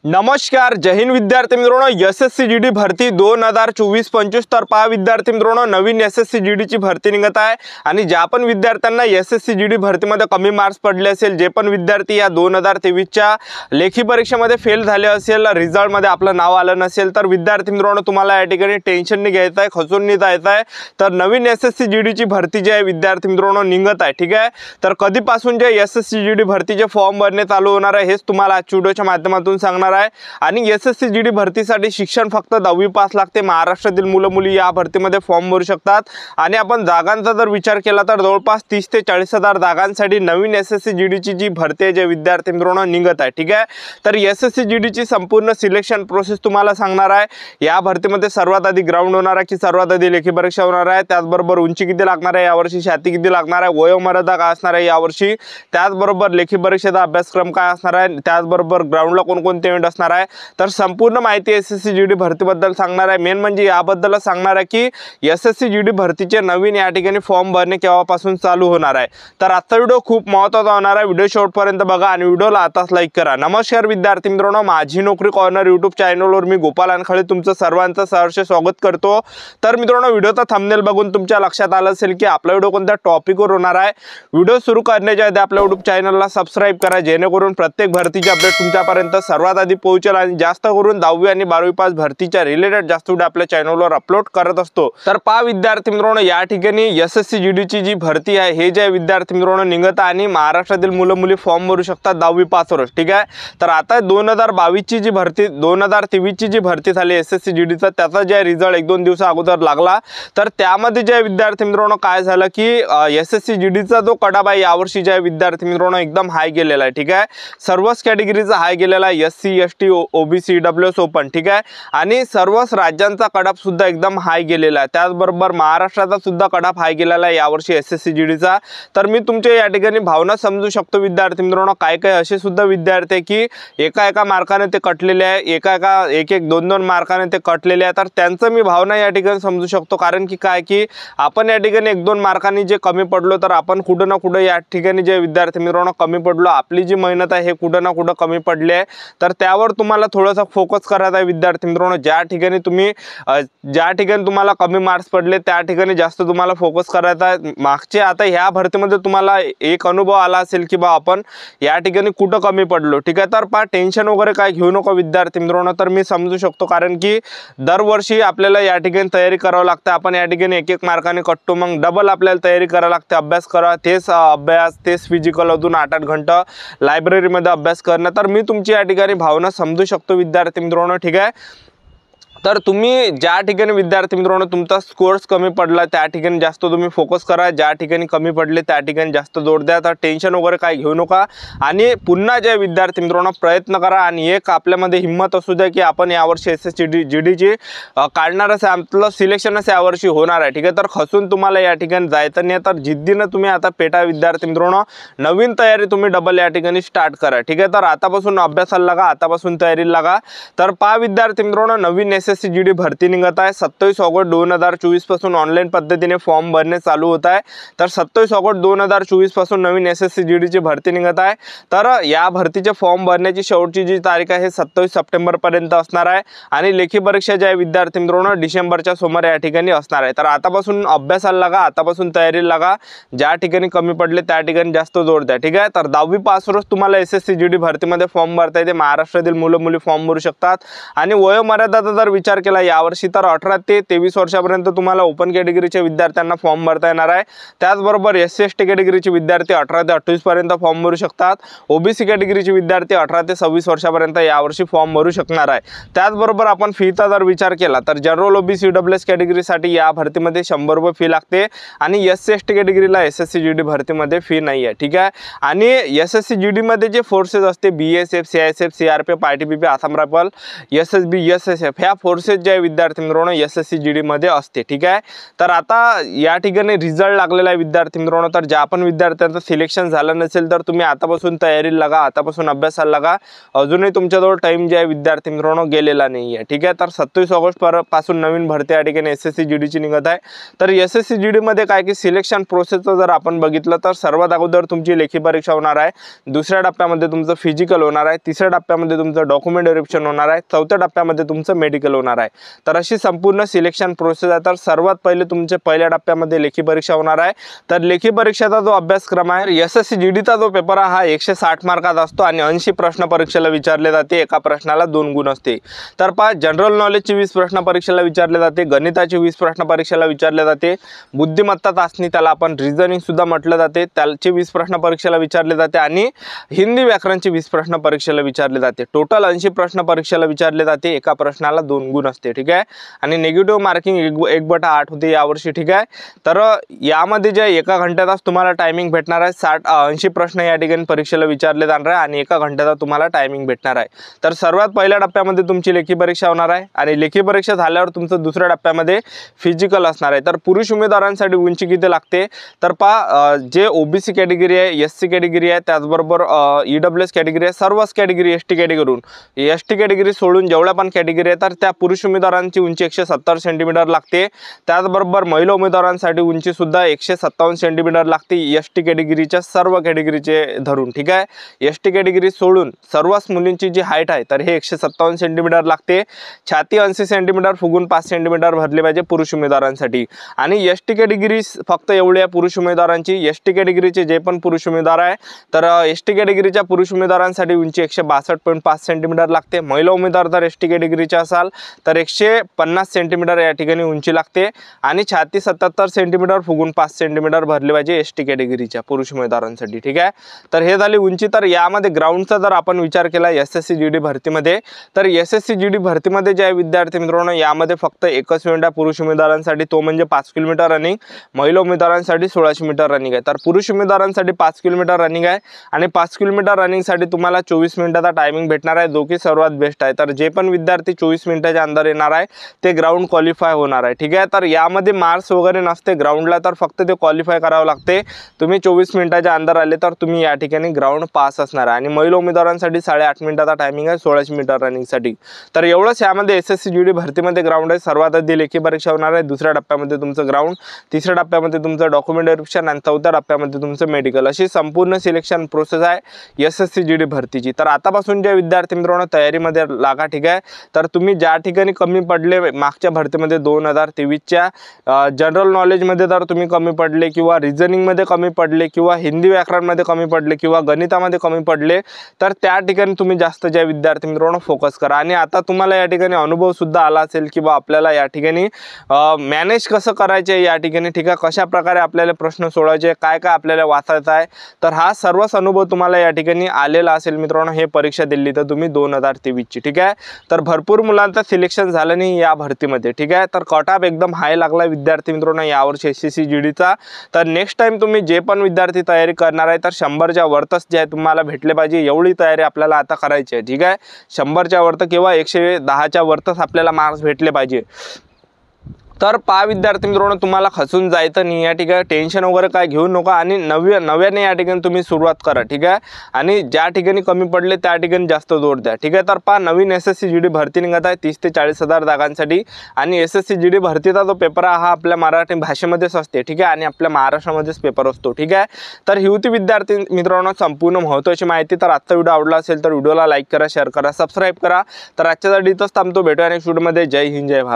नमस्कार, जय हिंद विद्यार्थी मित्रांनो। एसएससी जीडी भरती 2024-25 तर पहा विद्यार्थी मित्रांनो, नवीन एसएससी जीडी ची भरती निघत आहे आणि ज्या पण विद्यार्थ्यांना एसएससी जीडी भरतीमध्ये कमी मार्क्स पडले असेल, जे पण विद्यार्थी या 2023 च्या लेखी परीक्षेमध्ये फेल झाले असेल, रिझल्ट मध्ये आपलं नाव आलं नसेल, तर विद्यार्थी मित्रांनो तुम्हाला या ठिकाणी टेन्शन नाही घ्यायचं आहे, खचून नाही जायचं आहे। तर नवीन एसएससी जीडी ची भरती जी आहे विद्यार्थी मित्रांनो निघत आहे, ठीक आहे। तर कधीपासून जे एसएससी जीडी भरतीचे फॉर्म भरणे चालू होणार आहे हेच तुम्हाला आजच्या व्हिडिओच्या माध्यमातून सांगणार आहे। आणि एसएससी जीडी भरतीसाठी शिक्षण फक्त 10वी पास लागते। महाराष्ट्रातील मुलं मुली या भरतीमध्ये फॉर्म भरू शकतात आणि आपण जागांचा जर विचार केला तर जवळपास 30 ते 40 हजार जागांसाठी नवीन एसएससी जीडी ची जी भरती आहे जे विद्यार्थी मित्रांनो निघत आहे, ठीक आहे। तर एसएससी जीडी ची संपूर्ण सिलेक्शन प्रोसेस तुम्हाला सांगणार आहे। या भरतीमध्ये सर्वात आधी ग्राउंड होणार आहे की सर्वात आधी लेखी परीक्षा होणार आहे, त्याचबरोबर उंची किती लागणार आहे यावर्षी, छाती किती लागणार आहे, वयोमर्यादा काय असणार आहे यावर्षी, त्याचबरोबर लेखी परीक्षेचा अभ्यासक्रम काय असणार आहे, त्याचबरोबर ग्राउंडला कोणकोणते इव्हेंट असणार आहे, तर संपूर्ण माहिती एसएससी जीडी भरतीबद्दल सांगणार आहे। मेन म्हणजे याबद्दल सांगणार आहे की एसएससी जीडी भरतीचे नवीन या ठिकाणी फॉर्म भरणे केव्हापासून चालू होणार आहे। तर आजचा व्हिडिओ खूप महत्त्वाचा होणार आहे, व्हिडिओ शेवटपर्यंत बघा आणि व्हिडिओला आताच लाईक करा। नमस्कार विद्यार्थी मित्रांनो, माझी नोकरी कॉर्नर यूट्यूब चॅनलवर मी गोपाल अनखळे तुमचं सर्वांचं सहर्ष स्वागत करतो। तर मित्रांनो, व्हिडिओचा थंबनेल बघून तुमच्या लक्षात आलं असेल की आपला व्हिडिओ कोणत्या टॉपिकवर होणार आहे। व्हिडिओ सुरू करण्याच्या आधी आपल्या यूट्यूब चॅनलला सबस्क्राइब करा, जेणेकरून प्रत्येक भरतीचे अपडेट तुमच्यापर्यंत सर्वात आधी पोहोचेल आणि जास्त करून 10वी आणि 12वी पास भरतीच्या रिलेटेड जास्त व्हिडिओ आपल्या चॅनलवर अपलोड करत असतो। तर पहा विद्यार्थी मित्रांनो, या ठिकाणी एसएससी जीडी ची जी भरती आहे हे जे विद्यार्थी मित्रांनो निघत आहे आणि महाराष्ट्रातील मुलं मुली फॉर्म भरू शकतात 10वी पासवरच, ठीक आहे। तर आता 2022 ची जी भरती 2023 ची जी भरती झाली एसएससी जीडी चा, त्याचा जे रिझल्ट 1-2 दिवस अगोदर लागला, तर त्यामध्ये जे विद्यार्थी मित्रांनो काय झालं की एसएससी जीडी चा जो कडाब आहे यावर्षी जे विद्यार्थी मित्रांनो एकदम हाय गेलेला आहे, ठीक आहे। सर्वच कॅटेगरीचा हाय गेलेला आहे, SC ST OBC EWS open, ठीक आहे। आणि सर्वच राज्यांचा कडाब सुद्धा एकदम हाय गेलेला आहे, त्याचबरोबर महाराष्ट्राचा सुद्धा कडाब हाय गेलेला आहे यावर्षी एसएससी जीडी चा। तर मी तुमच्या या ठिकाणी भावना समजू शकतो विद्यार्थी मित्रांनो, काय काय असे सुद्धा विद्यार्थी आहे की एका मार्काने ते कटलेले आहे, एक 2 मार्काने ते कटलेले आहे, तर त्यांचं मी भावना या ठिकाणी समजू शकतो। कारण की काय की आपण या ठिकाणी 1-2 मार्कांनी जे कमी पडलो, तर आपण कुठं ना कुठं या ठिकाणी जे विद्यार्थी मित्रांनो कमी पडलो, आपली जी मेहनत आहे हे कुठं ना कुठं कमी पडली आहे। तर त्यावर तुम्हाला थोडासा फोकस करायचा आहे विद्यार्थी मित्रांनो। ज्या ठिकाणी तुम्हाला कमी मार्क्स पडले त्या ठिकाणी जास्त तुम्हाला फोकस करायचा आहे। मागचे आता ह्या भरतीमध्ये तुम्हाला एक अनुभव आला असेल की बा आपण या ठिकाणी कुठं कमी पडलो, ठीक आहे। तर पहा टेन्शन वगैरे काय घेऊ नको विद्यार्थी मित्रांनो, तर मी समजू शकतो। कारण की दरवर्षी आपल्याला या ठिकाणी तयारी करावं लागते, आपण या ठिकाणी 1-1 मार्काने कटतो, मग डबल आपल्याला तयारी करावी लागते, अभ्यास करा, तेच फिजिकल अजून 8-8 घंटा लायब्ररीमध्ये अभ्यास करणं। तर मी तुमची या ठिकाणी भावना समजू शकतो विद्यार्थी मित्रांनो, ठीक आहे। तर तुम्ही ज्या ठिकाणी विद्यार्थी मित्रांनो तुमचा स्कोर्स कमी पडला त्या ठिकाणी जास्त तुम्ही फोकस करा, ज्या ठिकाणी कमी पडले त्या ठिकाणी जास्त जोर द्या। तर टेन्शन वगैरे काय घेऊ नका आणि पुन्हा जे विद्यार्थी मित्रांनो प्रयत्न करा आणि एक आपल्यामध्ये हिम्मत असू द्या की आपण यावर्षी एसएससी जीडी ची काढणारच आहे, आपलं सिलेक्शनच यावर्षी होणार आहे, ठीक आहे। तर खचून तुम्हाला या ठिकाणी जायचं नाही, तर जिद्दीनं तुम्ही आता पेटा विद्यार्थी मित्रांनो, नवीन तयारी तुम्ही डबल या ठिकाणी स्टार्ट करा, ठीक आहे। तर आतापासून अभ्यासाला लागा, आतापासून तयारीला लागा। तर पहा विद्यार्थी मित्रांनो, नवीन एसएससी जीडी भरती निघत आहे 27 ऑगस्ट 2024 पासून ऑनलाईन पद्धतीने फॉर्म भरणे चालू होत आहे। तर 27 ऑगस्ट 2024 पासून नवीन एसएससी जीडी ची भरती निघत आहे। तर या भरतीचे फॉर्म भरण्याची शेवटची जी तारीख आहे 27 सप्टेंबर पर्यंत असणार आहे आणि लेखी परीक्षा ज्या विद्यार्थी मित्रांनो डिसेंबरच्या सुमारे या ठिकाणी असणार आहे। तर आतापासून अभ्यासाला लागा, आतापासून तयारीला लागा, ज्या ठिकाणी कमी पडले त्या ठिकाणी जास्त जोर द्या, ठीक आहे। तर 10वी पासवरच तुम्हाला एसएससी जीडी भरतीमध्ये फॉर्म भरता येते, महाराष्ट्रातील मुलं मुली फॉर्म भरू शकतात आणि वयोमर्यादाचा जर विचार केला यावर्षी तर 18 ते 23 वर्षापर्यंत तुम्हाला ओपन कॅटेगरीच्या विद्यार्थ्यांना फॉर्म भरता येणार आहे। त्याचबरोबर एससी एसटी कॅटेगरीचे विद्यार्थी 18 ते 28 पर्यंत फॉर्म भरू शकतात, ओबीसी कॅटेगरीचे विद्यार्थी 18 ते 26 वर्षापर्यंत यावर्षी फॉर्म भरू शकणार आहे। त्याचबरोबर आपण फीचा जर विचार केला तर जनरल ओबीसी ईडब्ल्यूएस कॅटेगरीसाठी या भरतीमध्ये 100 रुपये फी लागते आणि एससी एसटी कॅटेगरीला एसएससी जीडी भरतीमध्ये फी नाही आहे, ठीक आहे। आणि एसएससी जीडी मध्ये जे फोर्सेस असते BSF, CISF, CRPF, ITBP, Assam rifle, SSB, SSF ह्या फोर्सेस जे आहे विद्यार्थी मित्रांनो SSC GD मध्ये असते, ठीक आहे। तर आता या ठिकाणी रिझल्ट लागलेला आहे विद्यार्थी मित्रांनो। तर ज्या पण विद्यार्थ्यांचं सिलेक्शन झालं नसेल तर तुम्ही आतापासून तयारीला लागा, आतापासून अभ्यासाला लागा। अजूनही तुमच्याजवळ टाइम जे आहे विद्यार्थी मित्रांनो गेलेला नाही आहे, ठीक आहे। तर 27 ऑगस्ट पासून नवीन भरती या ठिकाणी SSC GD ची निघत आहे। तर SSC GD मध्ये काय की सिलेक्शन प्रोसेसचं जर आपण बघितलं तर सर्वात अगोदर तुमची लेखी परीक्षा होणार आहे, दुसऱ्या टप्प्यामध्ये तुमचं फिजिकल होणार आहे, तिसऱ्या टप्प्यामध्ये तुमचं डॉक्युमेंट व्हेरिफिकेशन होणार आहे, चौथ्या टप्प्यामध्ये तुमचं मेडिकल होणार आहे। तर अशी संपूर्ण सिलेक्शन प्रोसेस आहे। तर सर्वात पहिले तुमचे पहिल्या टप्प्यामध्ये लेखी परीक्षा होणार आहे। तर लेखी परीक्षेचा जो अभ्यासक्रम आहे SSC GD चा जो पेपर आहे हा 160 मार्काचा असतो आणि 80 प्रश्न परीक्षेला विचारले जाते, एका प्रश्नाला 2 गुण असते। तर पहा जनरल नॉलेजची 20 प्रश्न परीक्षेला विचारले जाते, गणिताची 20 प्रश्न परीक्षेला विचारले जाते, बुद्धिमत्ता चाचणी त्याला आपण रिझनिंग सुद्धा म्हटलं जाते त्याचे 20 प्रश्न परीक्षेला विचारले जाते आणि हिंदी व्याकरणची 20 प्रश्न परीक्षेला विचारले जाते। टोटल 80 प्रश्न परीक्षेला विचारले जाते, एका प्रश्नाला 2 गुण असते, ठीक आहे। आणि निगेटिव्ह मार्किंग 1/8 होते यावर्षी, ठीक आहे। तर यामध्ये जे एका घंट्याचाच तुम्हाला टायमिंग भेटणार आहे, 80 प्रश्न या ठिकाणी परीक्षेला विचारले जाणार आहे आणि एका घंट्याचा तुम्हाला टायमिंग भेटणार आहे। तर सर्वात पहिल्या टप्प्यामध्ये तुमची लेखी परीक्षा होणार आहे आणि लेखी परीक्षा झाल्यावर तुमचं दुसऱ्या टप्प्यामध्ये फिजिकल असणार आहे। तर पुरुष उमेदवारांसाठी उंची किती लागते तर पहा जे OBC कॅटेगरी आहे, SC कॅटेगरी आहे, त्याचबरोबर EWS कॅटेगरी आहे, सर्वच कॅटेगरी ST कॅटेगरीवरून ST कॅटेगरी सोडून जेवढ्या पण कॅटेगरी आहे तर त्या पुरुष उमेदवारांची उंची 170 सेंटीमीटर लागते। त्याचबरोबर महिला उमेदवारांसाठी उंची सुद्धा 157 सेंटीमीटर लागते ST कॅटेगरीच्या सर्व कॅटेगरीचे धरून, ठीक आहे। ST कॅटेगरी सोडून सर्वच मुलींची जी हाईट आहे तर हे 157 सेंटीमीटर लागते। छाती 80 सेंटीमीटर फुगून 5 सेंटीमीटर भरले पाहिजे पुरुष उमेदवारांसाठी आणि ST कॅटेगरी फक्त एवढी आहे पुरुष उमेदवारांची। ST कॅटेगरीचे जे पण पुरुष उमेदवार आहे तर ST कॅटेगरीच्या पुरुष उमेदवारांसाठी उंची 162.5 सेंटीमीटर लागते। महिला उमेदवार जर ST कॅटेगरीचे असाल तर 150 सेंटीमीटर या ठिकाणी उंची लागते आणि छाती 77 सेंटीमीटर फुगून 5 सेंटीमीटर भरले पाहिजे ST कॅटेगरीच्या पुरुष उमेदवारांसाठी, ठीक आहे। तर हे झाली उंची। तर यामध्ये ग्राउंडचा जर आपण विचार केला SSC GD भरतीमध्ये तर SSC GD भरतीमध्ये जे आहे विद्यार्थी मित्रांनो यामध्ये फक्त एकच इव्हेंट आहे पुरुष उमेदवारांसाठी, तो म्हणजे 5 किलोमीटर रनिंग, महिला उमेदवारांसाठी 1600 मीटर रनिंग आहे। तर पुरुष उमेदवारांसाठी 5 किलोमीटर रनिंग आहे आणि 5 किलोमीटर रनिंगसाठी तुम्हाला 24 मिनिटाचा टायमिंग भेटणार आहे, जो की सर्वात बेस्ट आहे। तर जे पण विद्यार्थी 24 मिनिटाच्या अंदर येणार आहे ते ग्राउंड क्वालिफाय होणार आहे, ठीक आहे। तर यामध्ये मार्क्स वगैरे नसते ग्राउंडला, तर फक्त ते क्वालिफाय करावं लागते। तुम्ही 24 मिनिटाच्या अंदर आले तर तुम्ही या ठिकाणी ग्राउंड पास असणार आहे आणि महिला उमेदवारांसाठी 8.5 मिनिटाचा टायमिंग आहे 1600 मीटर रनिंगसाठी। तर एवढंच यामध्ये SSC GD भरतीमध्ये ग्राउंड आहे। सर्वात आधी लेखी परीक्षा होणार आहे, दुसऱ्या टप्प्यामध्ये तुमचं ग्राउंड, तिसऱ्या टप्प्यामध्ये तुमचं डॉक्युमेंट व्हेरिफिकेशन आणि चौथ्या टप्प्यामध्ये तुमचं मेडिकल, अशी संपूर्ण सिलेक्शन प्रोसेस आहे SSC GD भरतीची। तर आतापासून जे विद्यार्थी मित्रांनो तयारीमध्ये लागा, ठीक आहे। तर तुम्ही ज्या ठिकाणी कमी पडले मागच्या भरतीमध्ये 2023च्या जनरल नॉलेजमध्ये जर तुम्ही कमी पडले किंवा रिझनिंगमध्ये कमी पडले किंवा हिंदी व्याकरणमध्ये कमी पडले किंवा गणितामध्ये कमी पडले तर त्या ठिकाणी तुम्ही जास्त ज्या विद्यार्थी मित्रांनो फोकस करा। आणि आता तुम्हाला या ठिकाणी अनुभव सुद्धा आला असेल किंवा आपल्याला या ठिकाणी मॅनेज कसं करायचे या ठिकाणी, ठीक आहे, कशा प्रकारे आपल्याला प्रश्न सोडवायचे, काय काय आपल्याला वाचायचं आहे, तर हा सर्वच अनुभव तुम्हाला या ठिकाणी आलेला असेल मित्रांनो हे परीक्षा दिली तर तुम्ही 2023ची, ठीक आहे। तर भरपूर मुलांचं सिलेक्शन झालं नाही या भरतीमध्ये, ठीक आहे। तर कट ऑफ एकदम हाय लागला विद्यार्थी मित्रांनो यावर्षी SSC GDचा। तर नेक्स्ट टाइम तुम्ही जे पण विद्यार्थी तयारी करणार आहे तर 100च्या वरतच जे आहे तुम्हाला भेटले पाहिजे, एवढी तयारी आपल्याला आता करायची आहे, ठीक आहे। 100च्या वरत किंवा 110च्या वरतच आपल्याला मार्क्स भेटले पाहिजे। तर पहा विद्यार्थी मित्रांनो तुम्हाला खचून जायचं नाही या ठिकाणी, टेन्शन वगैरे काय घेऊ नका आणि नव्याने या ठिकाणी तुम्ही सुरुवात करा, ठीक आहे। आणि ज्या ठिकाणी कमी पडले त्या ठिकाणी जास्त जोर द्या, ठीक आहे। तर पहा नवीन SSC GD भरती निघत आहे 30 ते 40 हजार जागांसाठी आणि SSC GD भरतीचा जो पेपर आहे हा आपल्या मराठी भाषेमध्येच असते, ठीक आहे, आणि आपल्या महाराष्ट्रामध्येच पेपर असतो, ठीक आहे। तर ही होती विद्यार्थी मित्रांनो संपूर्ण महत्त्वाची माहिती। तर आजचा व्हिडिओ आवडला असेल तर व्हिडिओला लाईक करा, शेअर करा, सबस्क्राईब करा। तर आजच्यासाठी इथंच थांबतो, भेटूया नेक्स्ट व्हिडिओमध्ये। जय हिंद, जय भारत।